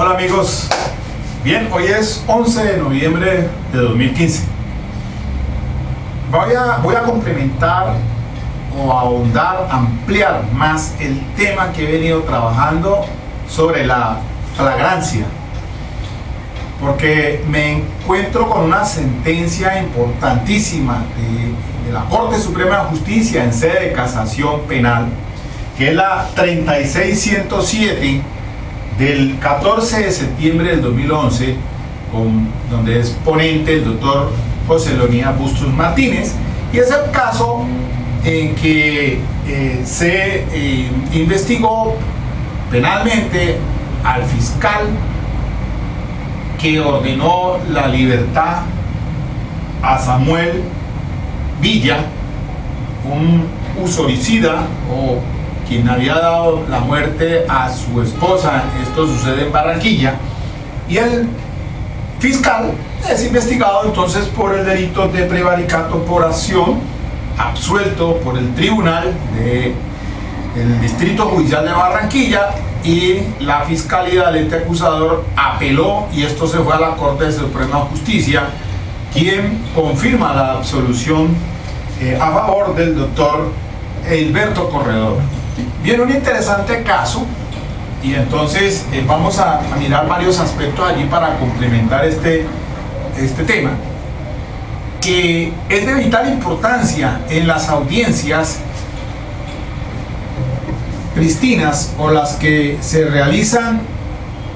Hola amigos, bien, hoy es 11 de noviembre de 2015. Voy a complementar o ahondar, ampliar más el tema que he venido trabajando sobre la flagrancia, porque me encuentro con una sentencia importantísima de la Corte Suprema de Justicia en sede de casación penal, que es la 36107 del 14 de septiembre del 2011, donde es ponente el doctor José Leonidas Bustos Martínez, y es el caso en que se investigó penalmente al fiscal que ordenó la libertad a Samuel Villa, un usoricida o quien había dado la muerte a su esposa. Esto sucede en Barranquilla, y el fiscal es investigado entonces por el delito de prevaricato por acción, absuelto por el tribunal del Distrito Judicial de Barranquilla, y la fiscalía del ente acusador apeló, y esto se fue a la Corte Suprema de Justicia, quien confirma la absolución a favor del doctor Hilberto Corredor. Bien, un interesante caso, y entonces vamos a mirar varios aspectos allí para complementar este tema, que es de vital importancia en las audiencias pristinas, o las que se realizan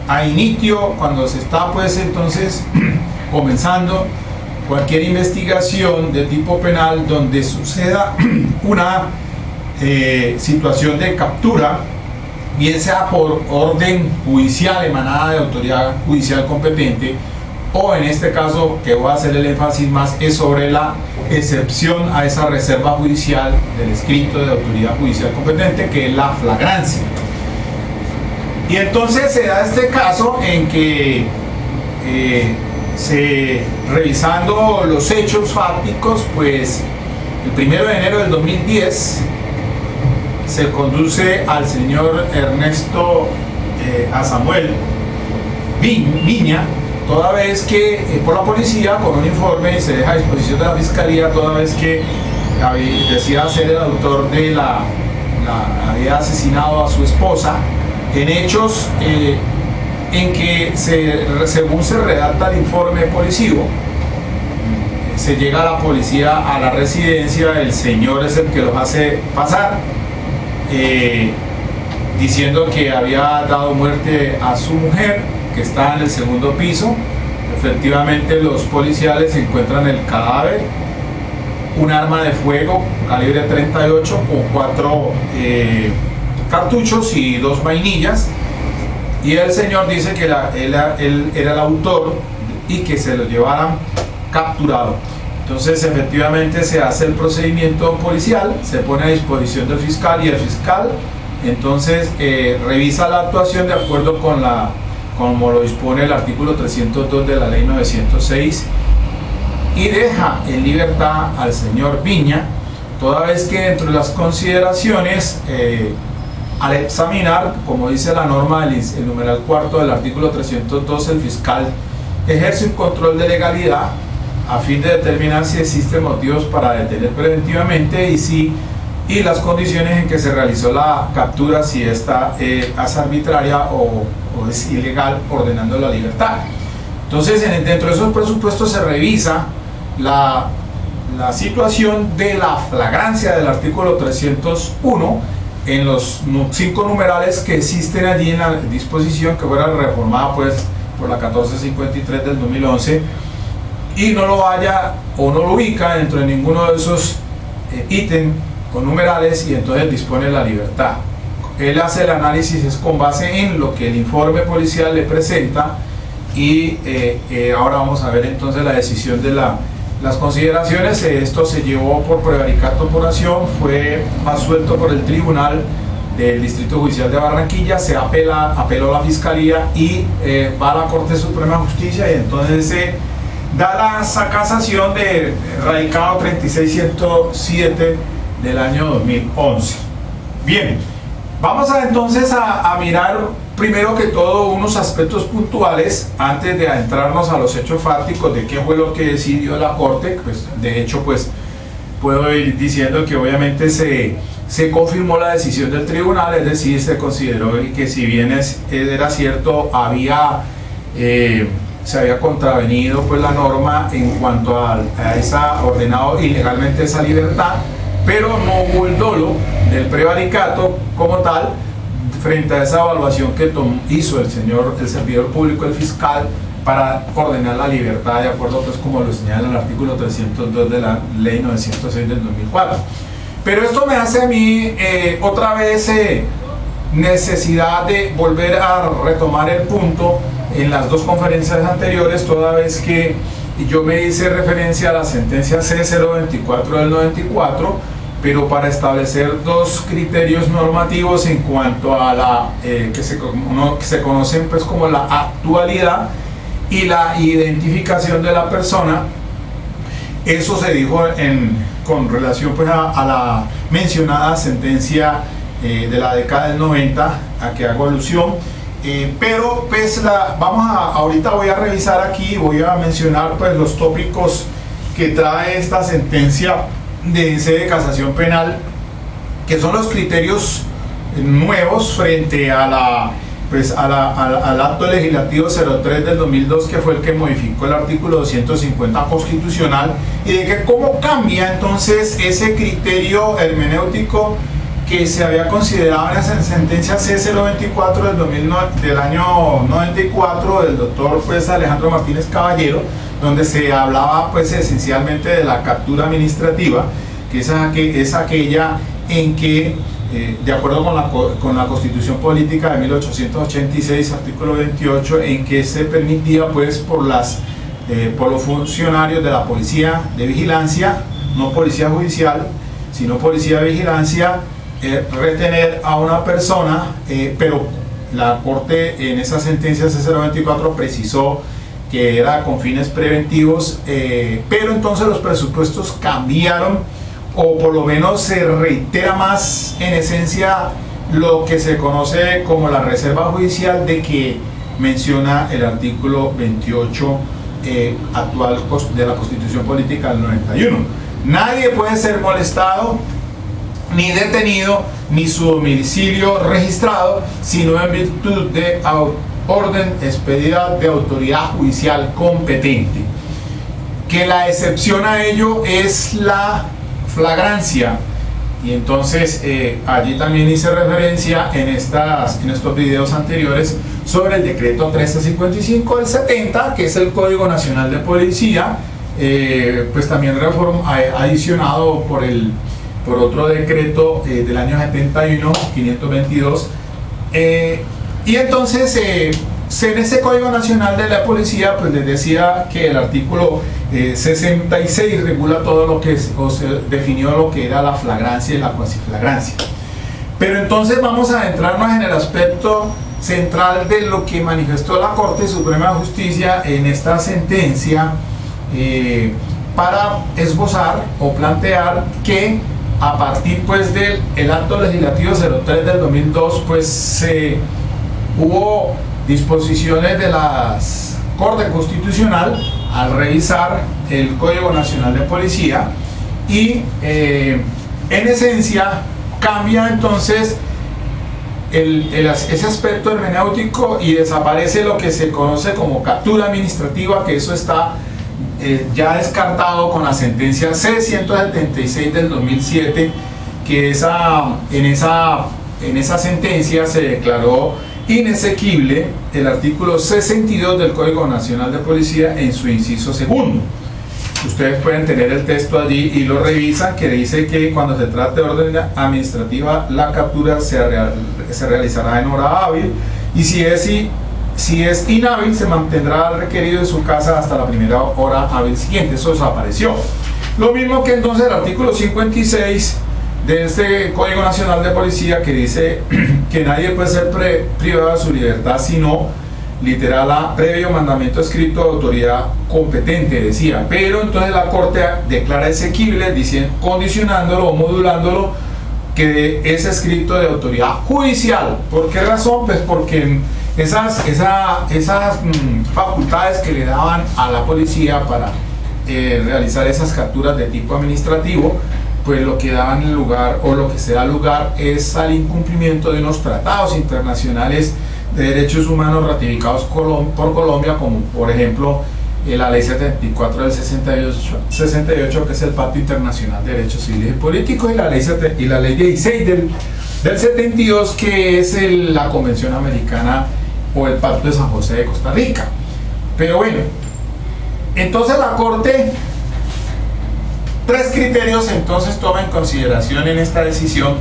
a inicio, cuando se está pues entonces comenzando cualquier investigación de tipo penal, donde suceda una situación de captura, bien sea por orden judicial emanada de autoridad judicial competente, o en este caso, que voy a hacer el énfasis más, es sobre la excepción a esa reserva judicial del escrito de autoridad judicial competente, que es la flagrancia. Y entonces se da este caso en que revisando los hechos fácticos, pues el 1 de enero del 2010 se conduce al señor Ernesto a Samuel Viña, toda vez que por la policía, con un informe, se deja a disposición de la fiscalía, toda vez que decía ser el autor de había asesinado a su esposa en hechos en que según se redacta el informe policivo, se llega a la policía a la residencia, el señor es el que los hace pasar, diciendo que había dado muerte a su mujer, que está en el segundo piso. Efectivamente, los policiales encuentran el cadáver, un arma de fuego calibre 38 con 4 cartuchos y 2 vainillas, y el señor dice que él era el autor y que se lo llevaran capturado. Entonces efectivamente se hace el procedimiento policial, se pone a disposición del fiscal, y el fiscal entonces revisa la actuación de acuerdo con como lo dispone el artículo 302 de la ley 906, y deja en libertad al señor Viña, toda vez que dentro de las consideraciones, al examinar, como dice la norma, el numeral cuarto del artículo 302, el fiscal ejerce un control de legalidad a fin de determinar si existen motivos para detener preventivamente y las condiciones en que se realizó la captura, si esta es arbitraria o es ilegal, ordenando la libertad. Entonces, dentro de esos presupuestos se revisa la situación de la flagrancia del artículo 301 en los 5 numerales que existen allí en la disposición, que fuera reformada pues por la 1453 del 2011, y no lo haya o no lo ubica dentro de ninguno de esos ítems con numerales, y entonces dispone la libertad. Él hace el análisis es con base en lo que el informe policial le presenta, y ahora vamos a ver entonces la decisión de las consideraciones. Esto se llevó por prevaricato por acción, fue absuelto por el tribunal del Distrito Judicial de Barranquilla, se apeló a la fiscalía y va a la Corte Suprema de Justicia, y entonces se da la casación de radicado 36107 del año 2011. Bien, vamos entonces a mirar primero que todo unos aspectos puntuales antes de adentrarnos a los hechos fácticos de qué fue lo que decidió la Corte. Pues de hecho, pues puedo ir diciendo que obviamente se confirmó la decisión del tribunal, es decir, se consideró que si bien era cierto, se había contravenido pues la norma en cuanto a esa ordenado ilegalmente esa libertad, pero no hubo el dolo del prevaricato como tal frente a esa evaluación que hizo el servidor público, el fiscal, para ordenar la libertad de acuerdo pues como lo señala el artículo 302 de la ley 906 del 2004. Pero esto me hace a mí otra vez necesidad de volver a retomar el punto en las dos conferencias anteriores, toda vez que yo me hice referencia a la sentencia C024 del 94, pero para establecer dos criterios normativos en cuanto a la que se conocen pues como la actualidad y la identificación de la persona. Eso se dijo con relación pues a la mencionada sentencia de la década del 90 a que hago alusión, pero pues ahorita voy a revisar aquí, voy a mencionar pues los tópicos que trae esta sentencia de sede de casación penal, que son los criterios nuevos frente a al acto legislativo 03 del 2002, que fue el que modificó el artículo 250 constitucional, y de que cómo cambia entonces ese criterio hermenéutico que se había considerado en esa sentencia C024 del año 94 del doctor pues Alejandro Martínez Caballero, donde se hablaba pues esencialmente de la captura administrativa, que es aquella en que de acuerdo con la Constitución Política de 1886, artículo 28, en que se permitía pues por los funcionarios de la policía de vigilancia, no policía judicial, sino policía de vigilancia, retener a una persona, pero la Corte en esa sentencia C024 precisó que era con fines preventivos, pero entonces los presupuestos cambiaron, o por lo menos se reitera más en esencia lo que se conoce como la reserva judicial, de que menciona el artículo 28 actual de la Constitución Política del 91. Nadie puede ser molestado, ni detenido, ni su domicilio registrado, sino en virtud de orden expedida de autoridad judicial competente. Que la excepción a ello es la flagrancia, y entonces allí también hice referencia en estos videos anteriores sobre el decreto 1355 del 70, que es el Código Nacional de Policía, pues también adicionado por otro decreto del año 71, 522, y entonces en ese Código Nacional de la Policía pues les decía que el artículo 66 regula todo lo que se definió lo que era la flagrancia y la cuasiflagrancia. Pero entonces vamos a adentrarnos en el aspecto central de lo que manifestó la Corte Suprema de Justicia en esta sentencia, para esbozar o plantear que a partir pues del acto legislativo 03 del 2002 pues hubo disposiciones de la Corte Constitucional al revisar el Código Nacional de Policía, y en esencia cambia entonces ese aspecto hermenéutico y desaparece lo que se conoce como captura administrativa, que eso está ya descartado con la sentencia C176 del 2007, que en esa sentencia se declaró inexequible el artículo 62 del Código Nacional de Policía en su inciso segundo. Ustedes pueden tener el texto allí y lo revisan, que dice que cuando se trate de orden administrativa la captura se realizará en hora hábil, y si es inhábil se mantendrá requerido en su casa hasta la primera hora hábil siguiente. Eso desapareció. Lo mismo que entonces el artículo 56 de este Código Nacional de Policía, que dice que nadie puede ser privado de su libertad sino literal a previo mandamiento escrito de autoridad competente, decía. Pero entonces la Corte declara exequible, condicionándolo o modulándolo que es escrito de autoridad judicial. ¿Por qué razón? Pues porque esas facultades que le daban a la policía para realizar esas capturas de tipo administrativo, pues lo que daban lugar, o lo que se da lugar, es al incumplimiento de unos tratados internacionales de derechos humanos ratificados por Colombia, como por ejemplo la ley 74 del 68, que es el Pacto Internacional de Derechos Civiles y Políticos, y la ley 16 del 72, que es la Convención Americana o el Pacto de San José de Costa Rica. Pero bueno, entonces la Corte, tres criterios entonces toma en consideración en esta decisión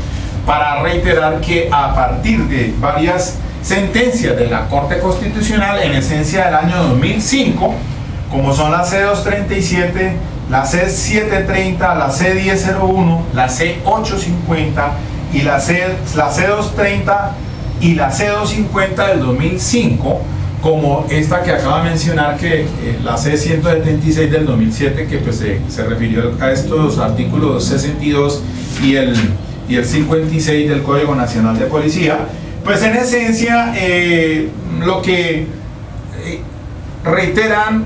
para reiterar que a partir de varias sentencias de la Corte Constitucional, en esencia del año 2005, como son la C237, la C730, la C1001, la C850 y la C230 y la C250 del 2005, como esta que acaba de mencionar, que la C176 del 2007, que pues se refirió a estos artículos 62 y el 56 del Código Nacional de Policía. Pues en esencia lo que reiteran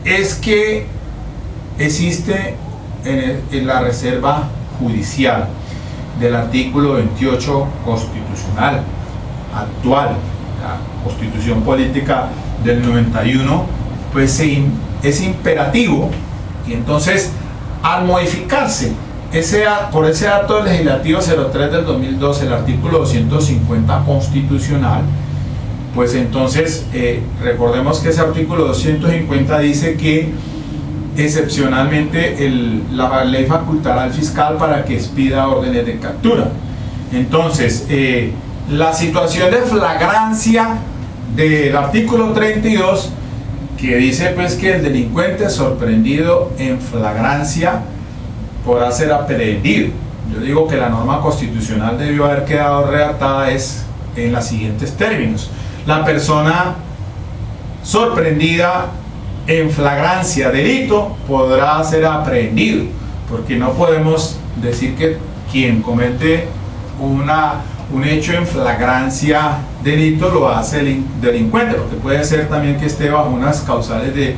es que existe en la reserva judicial del artículo 28 constitucional actual, la Constitución Política del 91, pues es imperativo, y entonces al modificarse por ese acto legislativo 03 del 2012, el artículo 250 constitucional, pues entonces recordemos que ese artículo 250 dice que excepcionalmente la ley facultará al fiscal para que expida órdenes de captura. Entonces la situación de flagrancia del artículo 32, que dice pues que el delincuente sorprendido en flagrancia podrá ser aprehendido. Yo digo que la norma constitucional debió haber quedado redactada en los siguientes términos: la persona sorprendida en flagrancia delito podrá ser aprehendido, porque no podemos decir que quien comete un hecho en flagrancia delito lo hace el delincuente, porque puede ser también que esté bajo unas causales de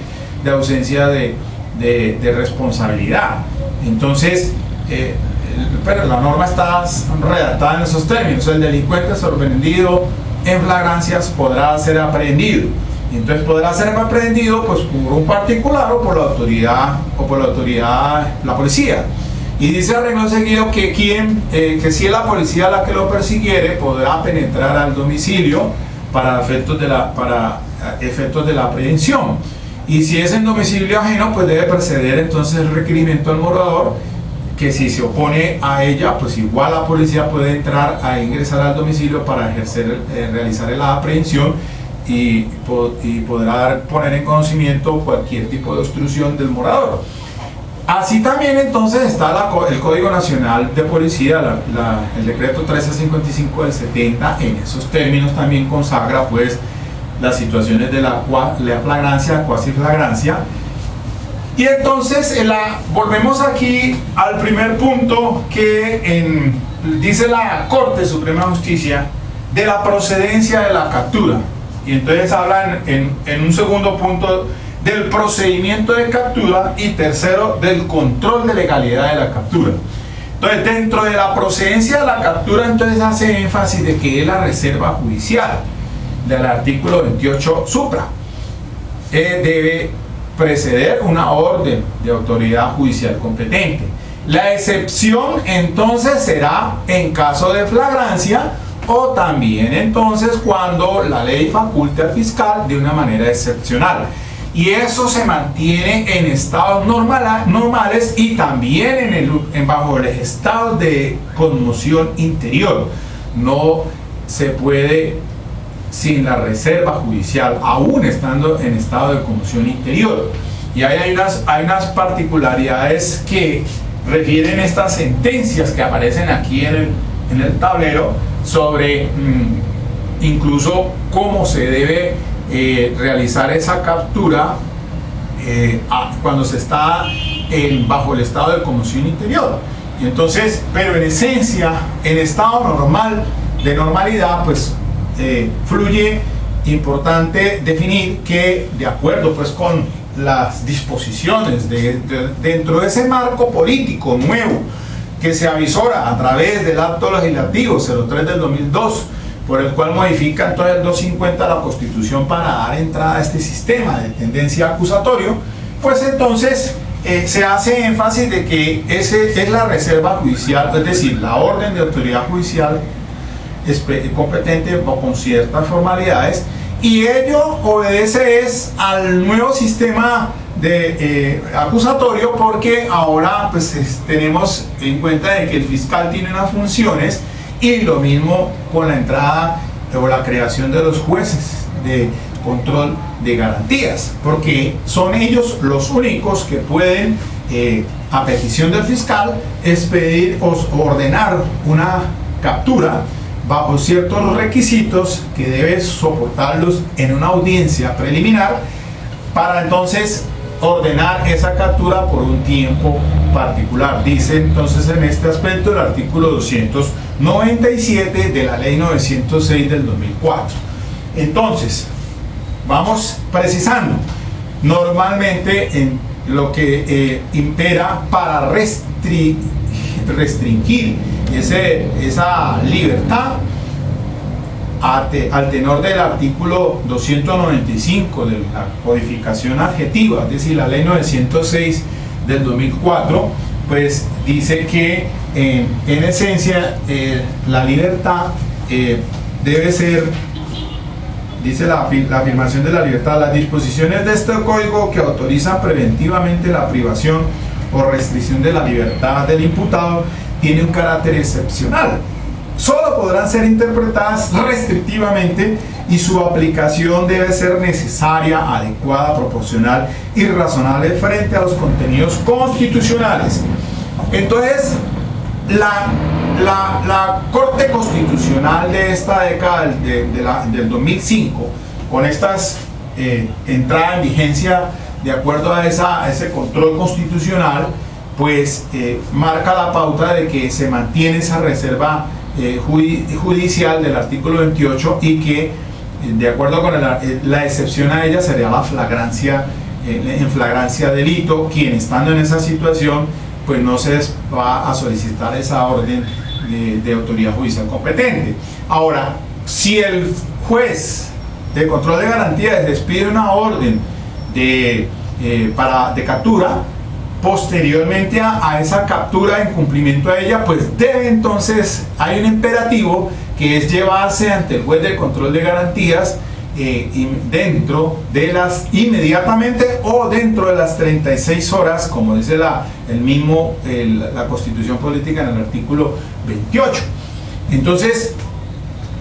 ausencia de responsabilidad. Entonces pero la norma está redactada en esos términos: el delincuente sorprendido en flagrancias podrá ser aprehendido. Entonces podrá ser aprehendido pues por un particular o por la autoridad, la policía. Y dice a renglón seguido que que si es la policía la que lo persiguiere, podrá penetrar al domicilio para efectos de la aprehensión. Y si es en domicilio ajeno, pues debe proceder entonces el requerimiento al morador, que si se opone a ella, pues igual la policía puede entrar a ingresar al domicilio para realizar la aprehensión y podrá poner en conocimiento cualquier tipo de obstrucción del morador. Así también entonces está el Código Nacional de Policía, el decreto 1355 del 70, en esos términos también consagra pues las situaciones de la flagrancia, cuasiflagrancia. Y entonces volvemos aquí al primer punto que dice la Corte Suprema de Justicia de la procedencia de la captura. Y entonces hablan en un segundo punto del procedimiento de captura, y tercero del control de legalidad de la captura. Entonces, dentro de la procedencia de la captura, entonces hace énfasis de que es la reserva judicial del artículo 28 supra. Debe preceder una orden de autoridad judicial competente. La excepción entonces será en caso de flagrancia, o también entonces cuando la ley faculte al fiscal de una manera excepcional. Y eso se mantiene en estados normales y también bajo los estados de conmoción interior. No se puede sin la reserva judicial, aún estando en estado de conmoción interior. Y hay unas particularidades que refieren estas sentencias que aparecen aquí en el tablero sobre incluso cómo se debe realizar esa captura cuando se está bajo el estado de conmoción interior. Y entonces, pero en esencia, en estado normal, de normalidad, pues fluye importante definir que, de acuerdo pues con las disposiciones dentro de ese marco político nuevo que se avisora a través del acto legislativo 03 del 2002, por el cual modifica entonces el 250 la Constitución para dar entrada a este sistema de tendencia acusatorio, pues entonces se hace énfasis de que ese es la reserva judicial, es decir, la orden de autoridad judicial competente o con ciertas formalidades, y ello obedece al nuevo sistema de acusatorio, porque ahora pues tenemos en cuenta de que el fiscal tiene unas funciones, y lo mismo con la entrada o la creación de los jueces de control de garantías, porque son ellos los únicos que pueden a petición del fiscal expedir o ordenar una captura bajo ciertos requisitos que debe soportarlos en una audiencia preliminar, para entonces ordenar esa captura por un tiempo particular. Dice entonces en este aspecto el artículo 297 de la ley 906 del 2004. Entonces, vamos precisando. Normalmente en lo que impera para restringir esa libertad al tenor del artículo 295 de la codificación adjetiva, es decir, la ley 906 del 2004, pues dice que en esencia la libertad debe ser, dice la afirmación de la libertad, las disposiciones de este código que autorizan preventivamente la privación o restricción de la libertad del imputado tiene un carácter excepcional. Solo podrán ser interpretadas restrictivamente y su aplicación debe ser necesaria, adecuada, proporcional y razonable frente a los contenidos constitucionales. Entonces, la Corte Constitucional de esta década del 2005, con estas entradas en vigencia de acuerdo a ese control constitucional, pues marca la pauta de que se mantiene esa reserva judicial del artículo 28, y que de acuerdo con la excepción a ella sería la flagrancia, en flagrancia delito, quien estando en esa situación pues no se va a solicitar esa orden de autoridad judicial competente. Ahora, si el juez de control de garantías expide una orden de captura, posteriormente a esa captura, en cumplimiento a ella, pues debe entonces, hay un imperativo que es llevarse ante el juez de control de garantías inmediatamente o dentro de las 36 horas, como dice la Constitución Política en el artículo 28. Entonces,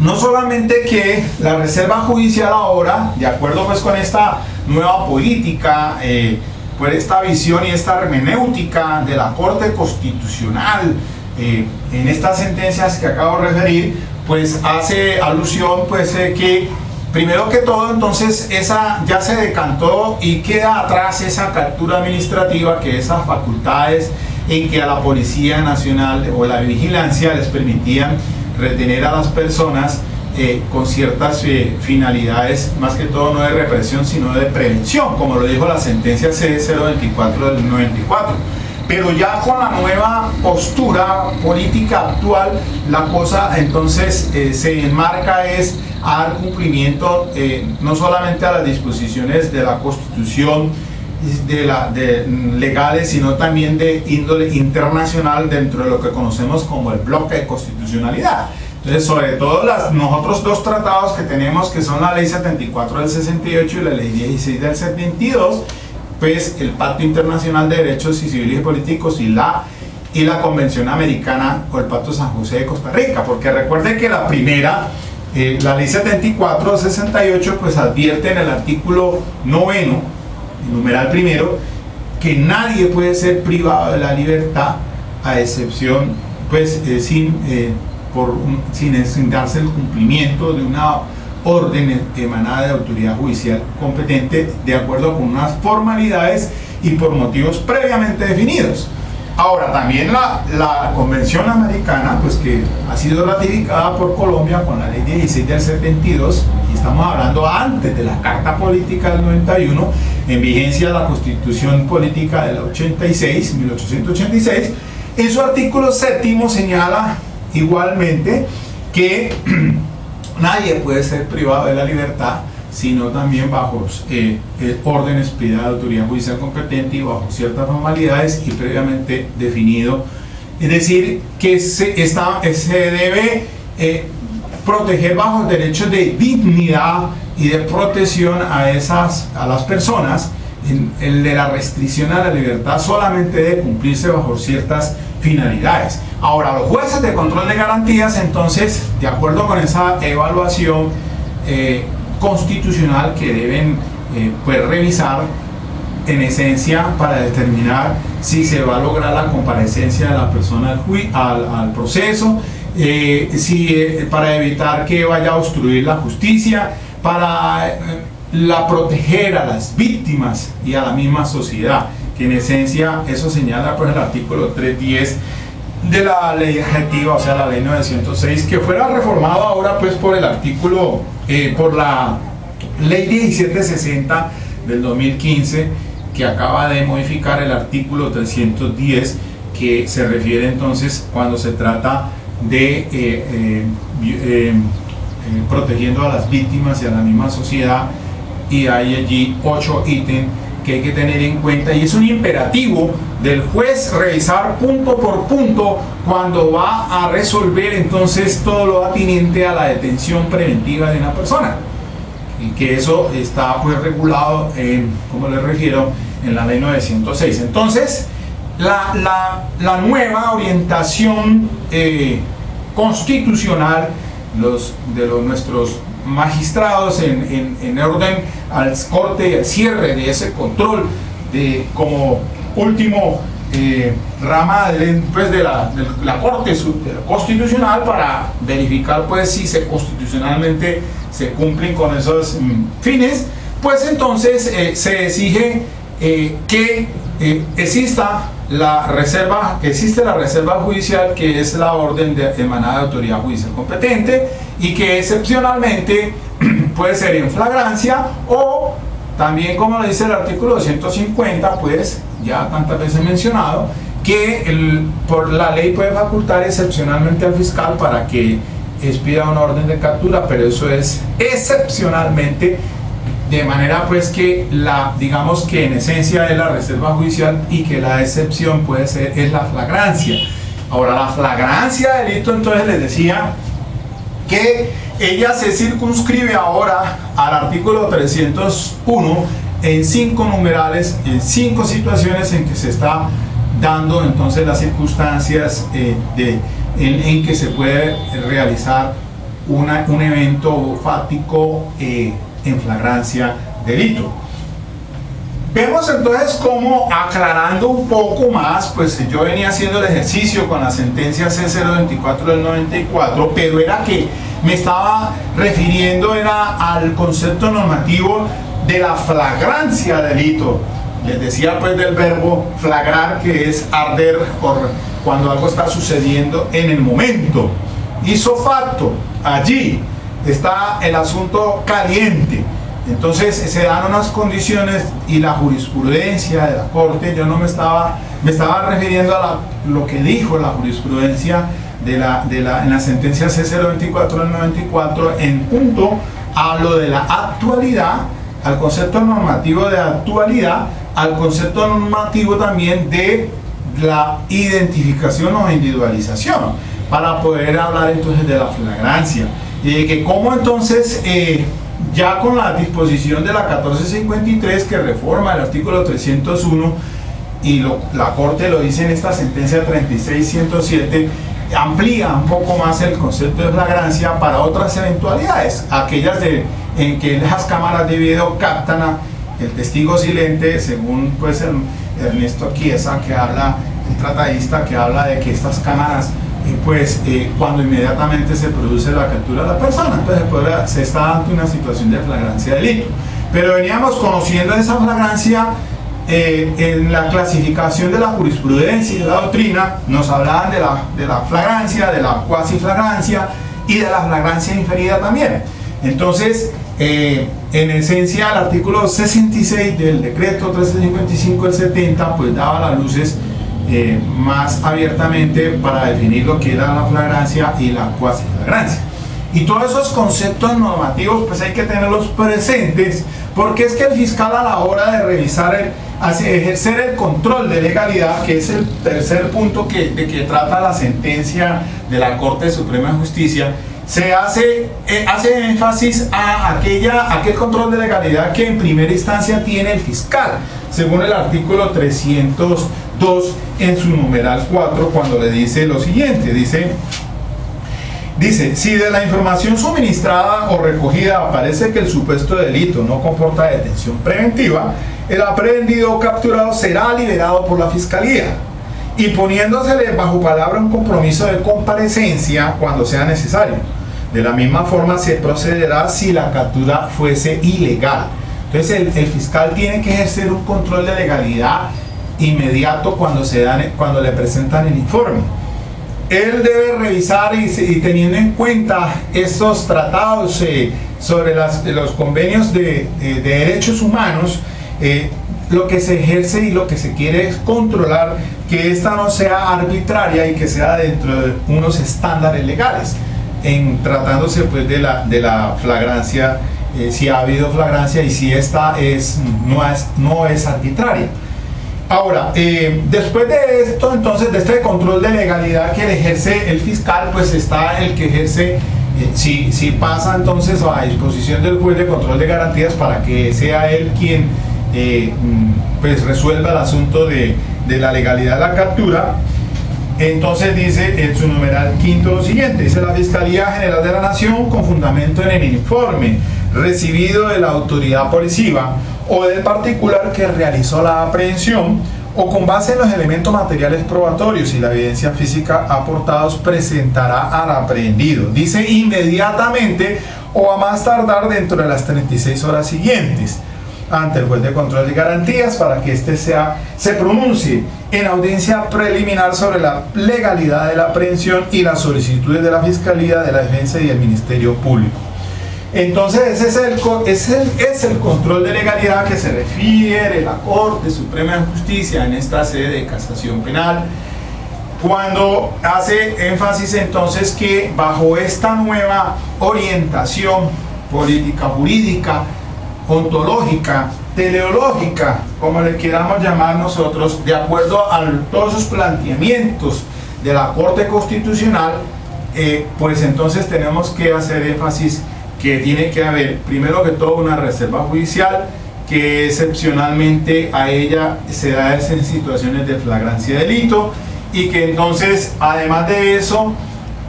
no solamente que la reserva judicial ahora, de acuerdo pues con esta nueva política, por esta visión y esta hermenéutica de la Corte Constitucional, en estas sentencias que acabo de referir, pues hace alusión pues que primero que todo entonces esa ya se decantó y queda atrás esa captura administrativa, que esas facultades en que a la Policía Nacional o la vigilancia les permitían retener a las personas con ciertas finalidades, más que todo no de represión sino de prevención, como lo dijo la sentencia C024 del 94. Pero ya con la nueva postura política actual, la cosa entonces se enmarca a dar cumplimiento no solamente a las disposiciones de la Constitución legales, sino también de índole internacional dentro de lo que conocemos como el bloque de constitucionalidad. Entonces, sobre todo nosotros dos tratados que tenemos, que son la ley 74 del 68 y la ley 16 del 72, pues el Pacto Internacional de Derechos Civiles y Políticos y la Convención Americana o el Pacto San José de Costa Rica, porque recuerden que la primera, la ley 74 del 68, pues advierte en el artículo 9, el numeral primero, que nadie puede ser privado de la libertad a excepción pues sin darse el cumplimiento de una orden emanada de autoridad judicial competente de acuerdo con unas formalidades y por motivos previamente definidos. Ahora, también la Convención Americana, pues que ha sido ratificada por Colombia con la Ley 16 del 72, y estamos hablando antes de la Carta Política del 91, en vigencia de la Constitución Política del 86, 1886, en su artículo 7 señala igualmente que nadie puede ser privado de la libertad, sino también bajo órdenes pedidas de la autoridad judicial competente y bajo ciertas formalidades y previamente definido. Es decir, que se debe proteger bajo derechos de dignidad y de protección a las personas. El de la restricción a la libertad solamente debe cumplirse bajo ciertas finalidades. Ahora, los jueces de control de garantías, entonces, de acuerdo con esa evaluación constitucional que deben pues revisar en esencia para determinar si se va a lograr la comparecencia de la persona al proceso, para evitar que vaya a obstruir la justicia, para proteger a las víctimas y a la misma sociedad, que en esencia eso señala pues el artículo 310 de la ley ejecutiva, o sea la ley 906, que fuera reformado ahora pues por el artículo, por la ley 1760 del 2015, que acaba de modificar el artículo 310, que se refiere entonces cuando se trata de protegiendo a las víctimas y a la misma sociedad, y hay allí 8 ítems que hay que tener en cuenta, y es un imperativo del juez revisar punto por punto cuando va a resolver entonces todo lo atinente a la detención preventiva de una persona, y que eso está pues regulado en, como les refiero, en la ley 906. Entonces la nueva orientación constitucional de nuestros magistrados en orden al corte y al cierre de ese control, como último rama pues de la Corte Constitucional, para verificar pues si constitucionalmente se cumplen con esos fines, pues entonces se exige que existe la reserva judicial, que es la orden emanada de autoridad judicial competente, y que excepcionalmente puede ser en flagrancia, o también, como lo dice el artículo 250, pues ya tantas veces mencionado, que por la ley puede facultar excepcionalmente al fiscal para que expida una orden de captura, pero eso es excepcionalmente, de manera pues que digamos que en esencia es la reserva judicial, y que la excepción es la flagrancia. Ahora, la flagrancia de delito, entonces les decía que ella se circunscribe ahora al artículo 301 en 5 numerales, en 5 situaciones en que se está dando entonces las circunstancias en que se puede realizar un evento fático en flagrancia delito. Vemos entonces como, aclarando un poco más, pues yo venía haciendo el ejercicio con la sentencia C024 del 94, pero era que me estaba refiriendo al concepto normativo de la flagrancia delito. Les decía pues del verbo flagrar, que es arder cuando algo está sucediendo en el momento. Ipso facto, allí está el asunto caliente. Entonces se dan unas condiciones, y la jurisprudencia de la Corte, yo no me estaba refiriendo a lo que dijo la jurisprudencia en la sentencia C024 del 94 en punto a lo de la actualidad, al concepto normativo de actualidad, al concepto normativo también de la identificación o individualización, para poder hablar entonces de la flagrancia, y de que cómo entonces ya con la disposición de la 1453, que reforma el artículo 301, y la Corte lo dice en esta sentencia 36107, amplía un poco más el concepto de flagrancia para otras eventualidades, aquellas en que las cámaras de video captan el testigo silente, según pues Ernesto Chiesa, que habla, el tratadista, que habla de que estas cámaras cuando inmediatamente se produce la captura de la persona, entonces se está ante una situación de flagrancia de delito. Pero veníamos conociendo esa flagrancia en la clasificación de la jurisprudencia y de la doctrina nos hablaban de la flagrancia, de la cuasi flagrancia y de la flagrancia inferida también. Entonces, en esencia, el artículo 66 del decreto 1355 del 70 pues daba las luces más abiertamente para definir lo que era la flagrancia y la cuasi flagrancia. Y todos esos conceptos normativos pues hay que tenerlos presentes, porque es que el fiscal, a la hora de revisar, ejercer el control de legalidad, que es el tercer punto de que trata la sentencia de la Corte Suprema de Justicia, se hace énfasis a aquel control de legalidad que en primera instancia tiene el fiscal, según el artículo 302 en su numeral 4, cuando le dice lo siguiente, dice, si de la información suministrada o recogida aparece que el supuesto delito no comporta detención preventiva, el aprehendido o capturado será liberado por la Fiscalía, y poniéndosele bajo palabra un compromiso de comparecencia cuando sea necesario. De la misma forma se procederá si la captura fuese ilegal. Entonces el fiscal tiene que ejercer un control de legalidad inmediato cuando le presentan el informe. Él debe revisar y teniendo en cuenta estos tratados sobre los convenios de derechos humanos, lo que se ejerce y lo que se quiere es controlar que esta no sea arbitraria y que sea dentro de unos estándares legales, tratándose pues de la flagrancia, si ha habido flagrancia y si esta no es arbitraria. Ahora, después de esto, entonces, de este control de legalidad que ejerce el fiscal, pues está el que ejerce, si pasa entonces a disposición del juez de control de garantías para que sea él quien pues resuelva el asunto de la legalidad de la captura. Entonces dice en su numeral quinto lo siguiente, dice: la Fiscalía General de la Nación, con fundamento en el informe recibido de la autoridad policiva o del particular que realizó la aprehensión, o con base en los elementos materiales probatorios y la evidencia física aportados, presentará al aprehendido, dice, inmediatamente o a más tardar dentro de las 36 horas siguientes, ante el juez de control de garantías, para que éste se pronuncie en audiencia preliminar sobre la legalidad de la aprehensión y las solicitudes de la Fiscalía, de la Defensa y del Ministerio Público. Entonces ese es el control de legalidad que se refiere la Corte Suprema de Justicia en esta sede de casación penal, cuando hace énfasis entonces que bajo esta nueva orientación política, jurídica, ontológica, teleológica, como le queramos llamar nosotros, de acuerdo a todos sus planteamientos de la Corte Constitucional, pues entonces tenemos que hacer énfasis que tiene que haber, primero que todo, una reserva judicial, que excepcionalmente a ella se da en situaciones de flagrancia de delito, y que entonces, además de eso,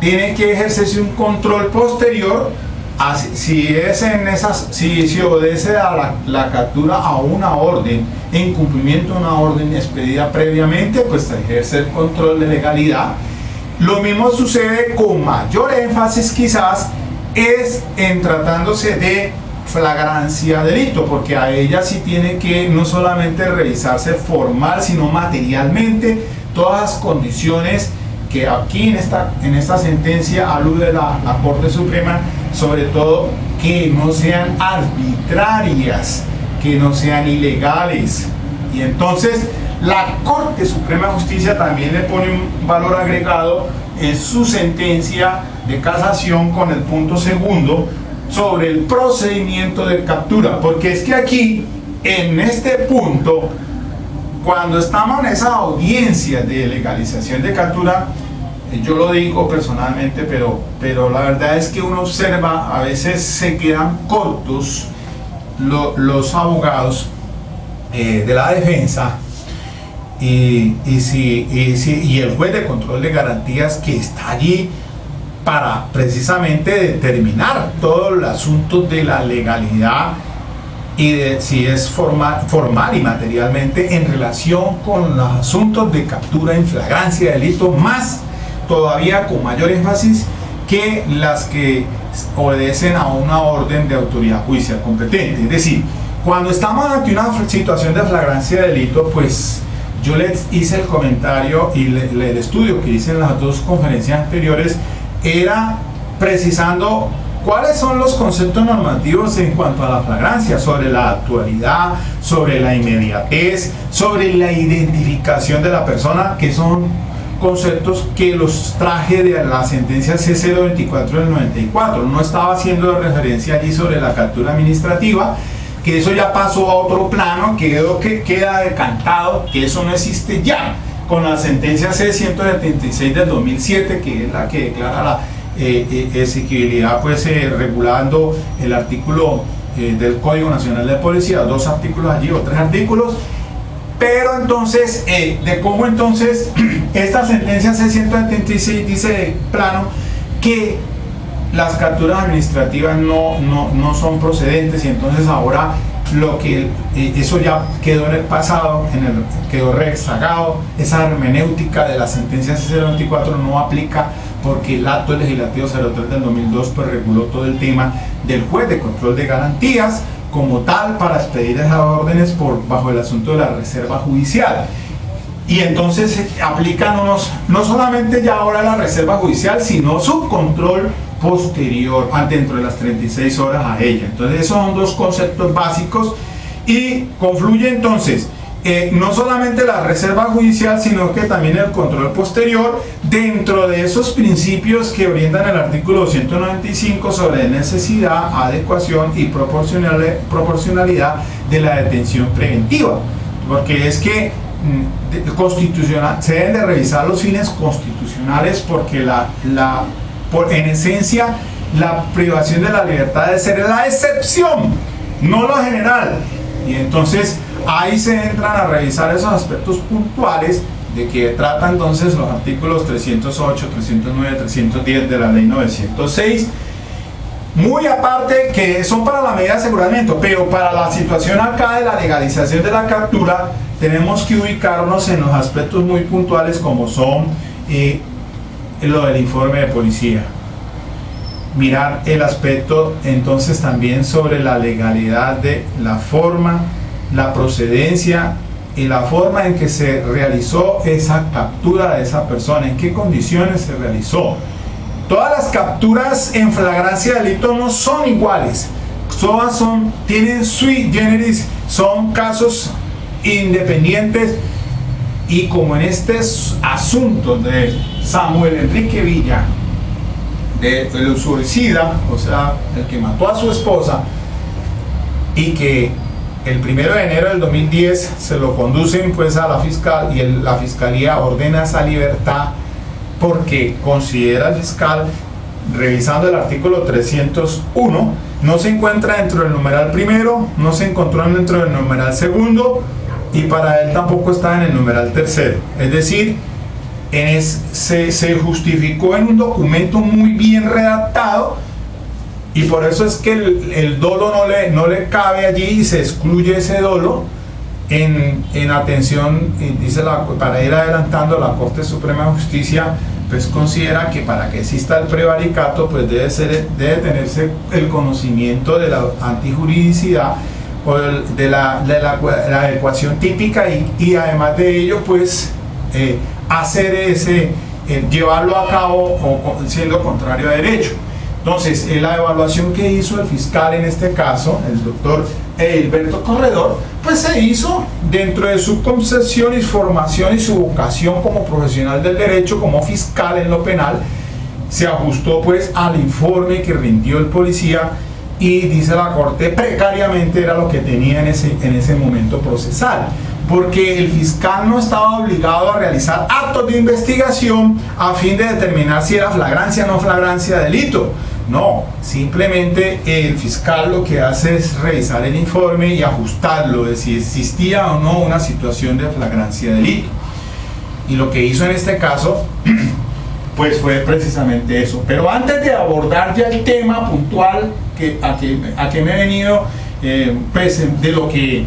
tiene que ejercerse un control posterior si obedece a la captura a una orden, en cumplimiento de una orden expedida previamente, pues ejerce el control de legalidad. Lo mismo sucede con mayor énfasis quizás es en tratándose de flagrancia de delito, porque a ella sí tiene que no solamente revisarse formal, sino materialmente todas las condiciones que aquí en esta sentencia alude la Corte Suprema, sobre todo que no sean arbitrarias, que no sean ilegales. Y entonces la Corte Suprema de Justicia también le pone un valor agregado en su sentencia de casación con el punto segundo sobre el procedimiento de captura, porque es que aquí en este punto, cuando estamos en esa audiencia de legalización de captura, yo lo digo personalmente, pero la verdad es que uno observa, a veces se quedan cortos los abogados de la defensa y el juez de control de garantías que está allí para precisamente determinar todo el asunto de la legalidad y de si es formal y materialmente en relación con los asuntos de captura en flagrancia de delito, más todavía con mayor énfasis que las que obedecen a una orden de autoridad judicial competente. Es decir, Cuando estamos ante una situación de flagrancia de delito, pues yo les hice el comentario y el estudio que hice en las dos conferencias anteriores era precisando cuáles son los conceptos normativos en cuanto a la flagrancia, sobre la actualidad, sobre la inmediatez, sobre la identificación de la persona, que son conceptos que los traje de la sentencia C024 del 94. No estaba haciendo referencia allí sobre la captura administrativa, que eso ya pasó a otro plano, que queda decantado, que eso no existe ya, con la sentencia C176 del 2007, que es la que declara la exigibilidad, pues regulando el artículo del Código Nacional de Policía, 2 artículos allí o 3 artículos. Pero entonces, de cómo entonces esta sentencia C176 dice de plano que las capturas administrativas no son procedentes, y entonces ahora lo que eso ya quedó en el pasado, quedó rezagado. Esa hermenéutica de la sentencia C024 no aplica, porque el acto legislativo 03 del 2002 pues reguló todo el tema del juez de control de garantías como tal para expedir esas órdenes bajo el asunto de la reserva judicial. Y entonces aplican no solamente ya ahora la reserva judicial, sino su control posterior dentro de las 36 horas a ella. Entonces esos son 2 conceptos básicos, y confluye entonces no solamente la reserva judicial, sino que también el control posterior dentro de esos principios que orientan el artículo 295 sobre necesidad, adecuación y proporcionalidad de la detención preventiva. Porque es que se deben de revisar los fines constitucionales, porque en esencia la privación de la libertad debe ser la excepción, no lo general. Y entonces ahí se entran a revisar esos aspectos puntuales de que trata entonces los artículos 308, 309, 310 de la ley 906, muy aparte que son para la medida de aseguramiento, pero para la situación acá de la legalización de la captura tenemos que ubicarnos en los aspectos muy puntuales, como son lo del informe de policía. Mirar el aspecto entonces también sobre la legalidad de la forma, la procedencia y la forma en que se realizó esa captura de esa persona, en qué condiciones se realizó. Todas las capturas en flagrancia de delito no son iguales, todas tienen sui generis, son casos independientes, y como en este asunto de Samuel Enrique Villa, del usuricida, o sea, el que mató a su esposa, y que el 1 de enero del 2010 se lo conducen pues a la fiscal, y la fiscalía ordena esa libertad porque considera el fiscal, revisando el artículo 301, no se encuentra dentro del numeral primero, no se encontró dentro del numeral segundo, y para él tampoco está en el numeral tercero. Es decir, se justificó en un documento muy bien redactado, y por eso es que el dolo no le cabe allí, y se excluye ese dolo en atención. Dice para ir adelantando, la Corte Suprema de Justicia pues considera que para que exista el prevaricato pues debe tenerse el conocimiento de la antijuridicidad o de la adecuación típica, y además de ello pues hacer llevarlo a cabo siendo contrario a derecho. Entonces, la evaluación que hizo el fiscal en este caso, el doctor Hilberto Corredor, pues se hizo dentro de su concepción y formación y su vocación como profesional del derecho, como fiscal en lo penal. Se ajustó pues al informe que rindió el policía, y dice la Corte, precariamente era lo que tenía en ese momento procesal, porque el fiscal no estaba obligado a realizar actos de investigación a fin de determinar si era flagrancia o no flagrancia de delito. No, simplemente el fiscal lo que hace es revisar el informe y ajustarlo de si existía o no una situación de flagrancia de delito. Y lo que hizo en este caso pues fue precisamente eso. Pero antes de abordar ya el tema puntual a que me he venido, pues de lo que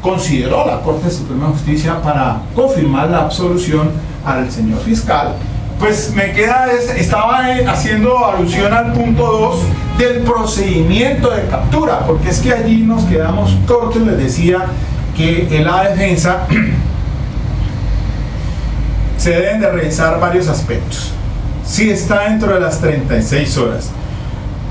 consideró la Corte Suprema de Justicia para confirmar la absolución al señor fiscal, pues me queda, estaba haciendo alusión al punto 2 del procedimiento de captura, porque es que allí nos quedamos cortos. Les decía que en la defensa se deben de revisar varios aspectos. Si está dentro de las 36 horas,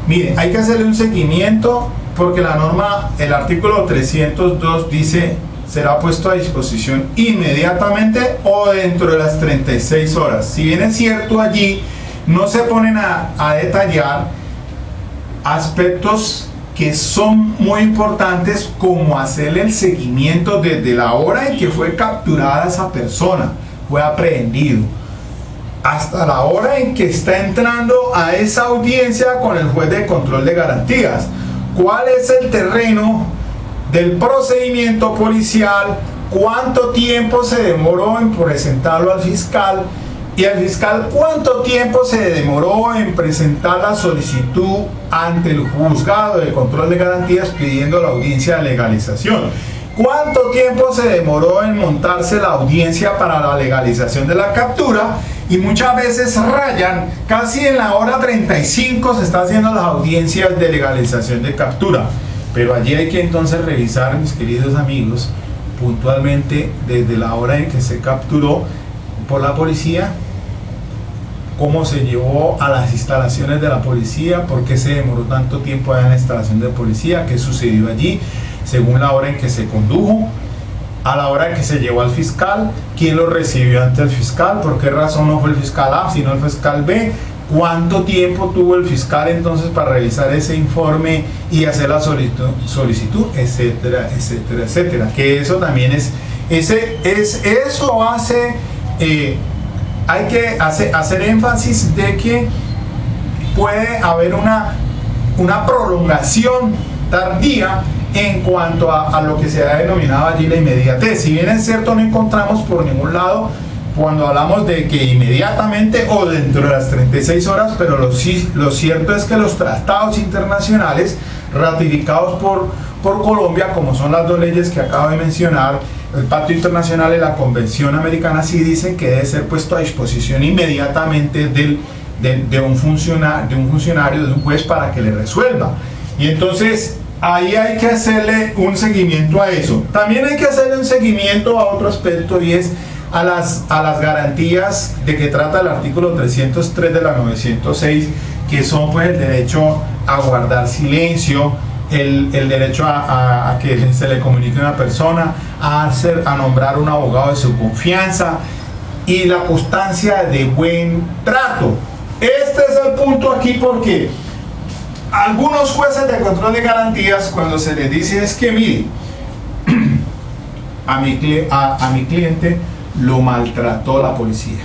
miren, hay que hacerle un seguimiento, porque la norma, el artículo 302 dice: será puesto a disposición inmediatamente o dentro de las 36 horas. Si bien es cierto, allí no se ponen a detallar aspectos que son muy importantes, como hacerle el seguimiento desde la hora en que fue capturada esa persona, fue aprehendido, hasta la hora en que está entrando a esa audiencia con el juez de control de garantías. ¿Cuál es el terreno del procedimiento policial? ¿Cuánto tiempo se demoró en presentarlo al fiscal? Y al fiscal, ¿cuánto tiempo se demoró en presentar la solicitud ante el juzgado de control de garantías pidiendo la audiencia de legalización? ¿Cuánto tiempo se demoró en montarse la audiencia para la legalización de la captura? Y muchas veces rayan, casi en la hora 35 se está haciendo las audiencias de legalización de captura. Pero allí hay que entonces revisar, mis queridos amigos, puntualmente desde la hora en que se capturó por la policía, cómo se llevó a las instalaciones de la policía, por qué se demoró tanto tiempo en la instalación de policía, qué sucedió allí, según la hora en que se condujo, a la hora en que se llevó al fiscal, quién lo recibió ante el fiscal, por qué razón no fue el fiscal A sino el fiscal B, cuánto tiempo tuvo el fiscal entonces para revisar ese informe y hacer la solicitud, etcétera, etcétera, etcétera. Que eso también eso hace, hay que hacer énfasis de que puede haber una prolongación tardía en cuanto a lo que se ha denominado allí la inmediatez. Si bien es cierto, no encontramos por ningún lado cuando hablamos de que inmediatamente o dentro de las 36 horas, pero lo cierto es que los tratados internacionales ratificados por Colombia, como son las dos leyes que acabo de mencionar, el Pacto Internacional y la Convención Americana, sí dicen que debe ser puesto a disposición inmediatamente de un funcionario, de un juez, para que le resuelva. Y entonces ahí hay que hacerle un seguimiento a eso. También hay que hacerle un seguimiento a otro aspecto, y es a las garantías de que trata el artículo 303 de la 906, que son pues el derecho a guardar silencio, el derecho a que se le comunique a una persona, a nombrar un abogado de su confianza, y la constancia de buen trato. Este es el punto aquí, porque algunos jueces de control de garantías, cuando se les dice es que mire, a mi cliente lo maltrató la policía,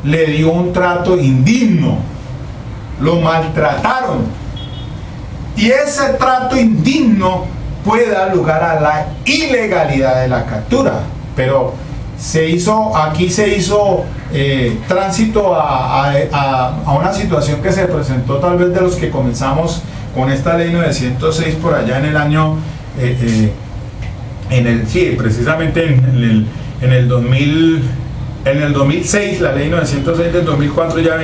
le dio un trato indigno, lo maltrataron, y ese trato indigno puede dar lugar a la ilegalidad de la captura. Pero aquí se hizo tránsito a una situación que se presentó, tal vez de los que comenzamos con esta ley 906 por allá en el año precisamente en el 2006, la ley 906 del 2004 ya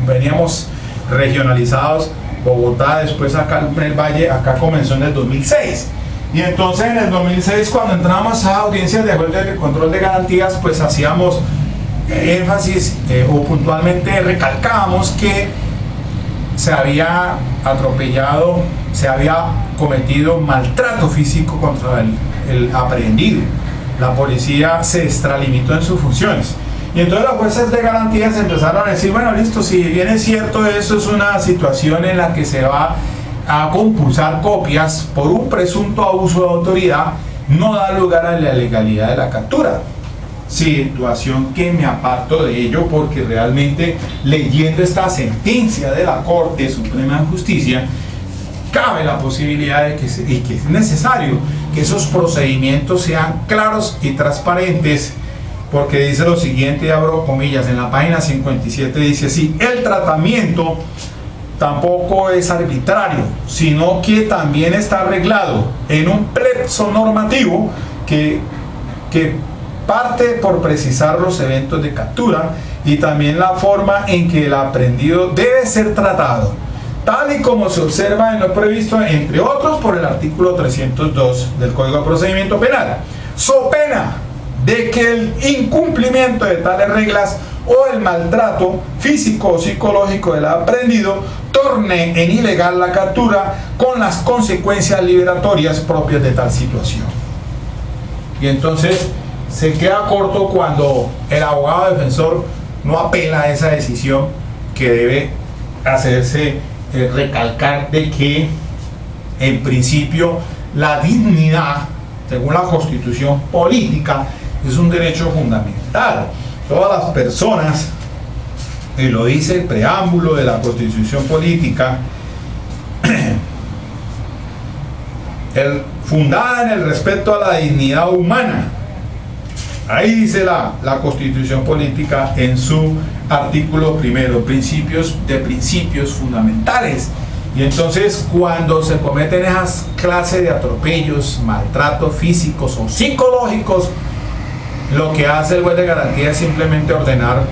veníamos regionalizados. Bogotá, después acá en el Valle, acá comenzó en el 2006. Y entonces en el 2006, cuando entramos a audiencias de juez de control de garantías, pues hacíamos énfasis o puntualmente recalcábamos que se había atropellado, se había cometido maltrato físico contra el aprehendido. La policía se extralimitó en sus funciones. Y entonces los jueces de garantías empezaron a decir, bueno, listo, si bien es cierto, eso es una situación en la que se va a compulsar copias por un presunto abuso de autoridad, no da lugar a la legalidad de la captura. Situación que me aparto de ello, porque realmente, leyendo esta sentencia de la Corte Suprema de Justicia, cabe la posibilidad de que es necesario que esos procedimientos sean claros y transparentes, porque dice lo siguiente, abro comillas, en la página 57 dice así: el tratamiento tampoco es arbitrario, sino que también está arreglado en un plexo normativo que parte por precisar los eventos de captura y también la forma en que el aprendido debe ser tratado, tal y como se observa en lo previsto, entre otros, por el artículo 302 del Código de Procedimiento Penal, so pena de que el incumplimiento de tales reglas o el maltrato físico o psicológico del aprendido torne en ilegal la captura con las consecuencias liberatorias propias de tal situación. Y entonces se queda corto cuando el abogado defensor no apela a esa decisión, que debe hacerse recalcar de que en principio la dignidad, según la Constitución política, es un derecho fundamental. Todas las personas, y lo dice el preámbulo de la Constitución política, fundada en el respeto a la dignidad humana. Ahí dice la Constitución política en su artículo primero, principios fundamentales. Y entonces, cuando se cometen esas clases de atropellos, maltratos físicos o psicológicos, lo que hace el juez de garantía es simplemente ordenar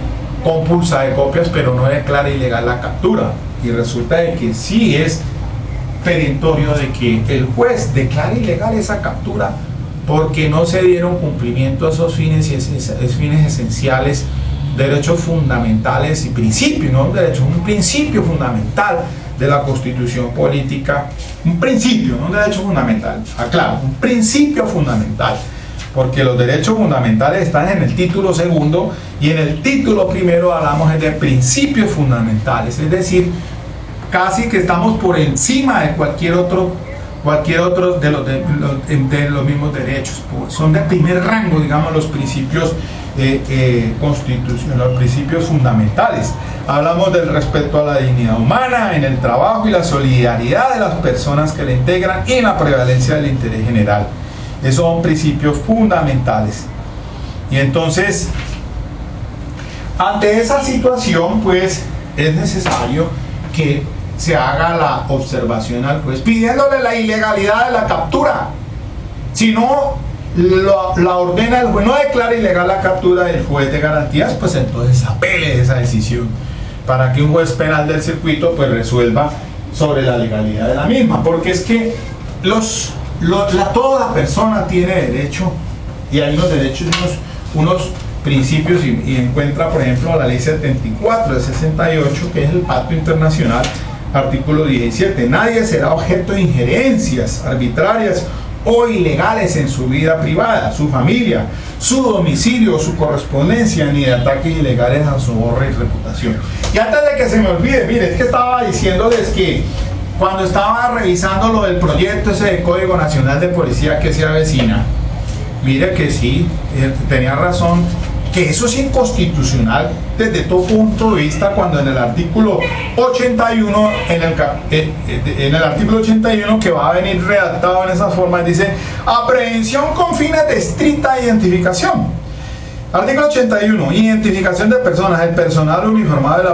compulsa de copias, pero no declara ilegal la captura. Y resulta de que sí es perentorio de que el juez declare ilegal esa captura, porque no se dieron cumplimiento a esos fines esenciales, derechos fundamentales y principios, ¿no? Un principio fundamental de la Constitución política, un principio, no un derecho fundamental, aclaro, un principio fundamental, porque los derechos fundamentales están en el título segundo y en el título primero hablamos de principios fundamentales, es decir, casi que estamos por encima de cualquier otro de los mismos derechos, son de primer rango, digamos, los principios constitucionales, los principios fundamentales. Hablamos del respeto a la dignidad humana en el trabajo y la solidaridad de las personas que la integran y en la prevalencia del interés general. Esos son principios fundamentales. Y entonces, ante esa situación, pues es necesario que se haga la observación al juez pidiéndole la ilegalidad de la captura. Si no la ordena el juez, no declara ilegal la captura del juez de garantías, pues entonces apele esa decisión para que un juez penal del circuito pues resuelva sobre la legalidad de la misma, porque es que toda persona tiene derecho, y hay unos derechos, unos principios, y encuentra por ejemplo la ley 74 de 68, que es el Pacto Internacional, artículo 17, nadie será objeto de injerencias arbitrarias o ilegales en su vida privada, su familia, su domicilio, su correspondencia, ni de ataques ilegales a su honra y reputación. Y antes de que se me olvide, mire, es que estaba diciéndoles que cuando estaba revisando lo del proyecto ese de Código Nacional de Policía que se avecina, mire que sí, tenía razón, que eso es inconstitucional desde todo punto de vista, cuando en el artículo 81, en el artículo 81 que va a venir redactado en esas formas, dice aprehensión con fines de estricta identificación. Artículo 81, identificación de personas, el personal uniformado de